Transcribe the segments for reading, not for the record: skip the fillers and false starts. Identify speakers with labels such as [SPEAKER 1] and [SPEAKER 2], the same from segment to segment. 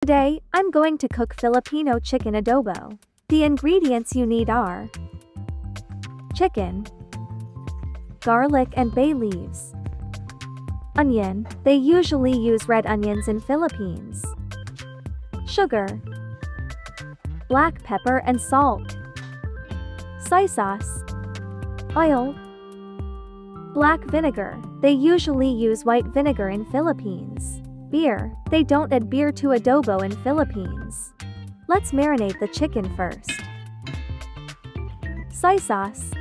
[SPEAKER 1] Today, I'm going to cook Filipino chicken adobo. The ingredients you need are chicken, garlic and bay leaves, onion, they usually use red onions in Philippines, sugar, black pepper and salt, soy sauce, oil, black vinegar, they usually use white vinegar in Philippines, beer, they don't add beer to adobo in Philippines. Let's marinate the chicken first. Soy sauce,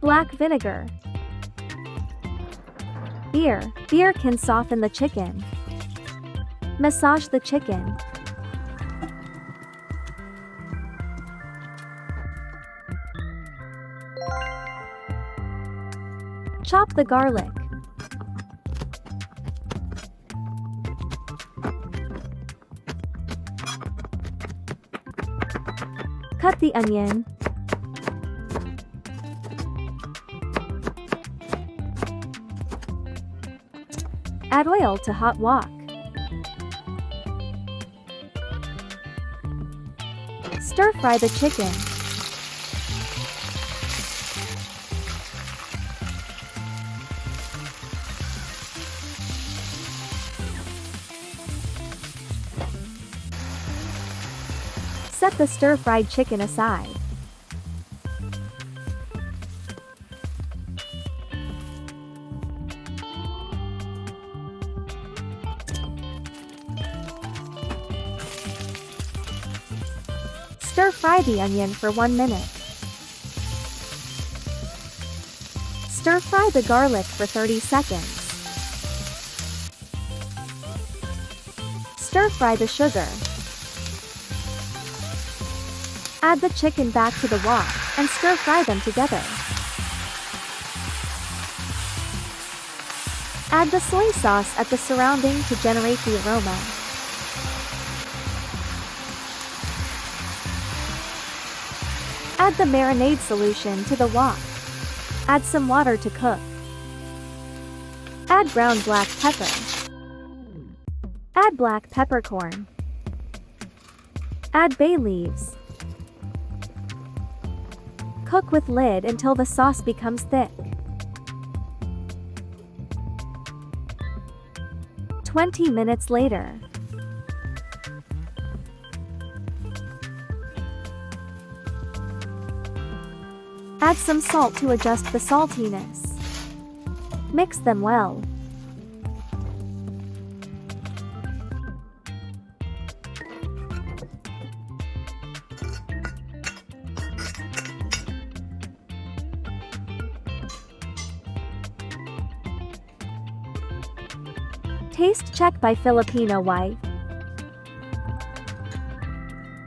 [SPEAKER 1] black vinegar, beer can soften the chicken. Massage the chicken. Chop the garlic. Cut the onion. Add oil to hot wok. Stir fry the chicken. Set the stir-fried chicken aside. Stir-fry the onion for 1 minute. Stir-fry the garlic for 30 seconds. Stir-fry the sugar. Add the chicken back to the wok and stir-fry them together. Add the soy sauce at the surrounding to generate the aroma. Add the marinade solution to the wok. Add some water to cook. Add ground black pepper. Add black peppercorn. Add bay leaves. Cook with lid until the sauce becomes thick. 20 minutes later. Add some salt to adjust the saltiness. Mix them well. Taste check by Filipino wife.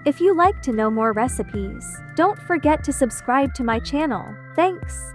[SPEAKER 1] If you like to know more recipes, don't forget to subscribe to my channel. Thanks.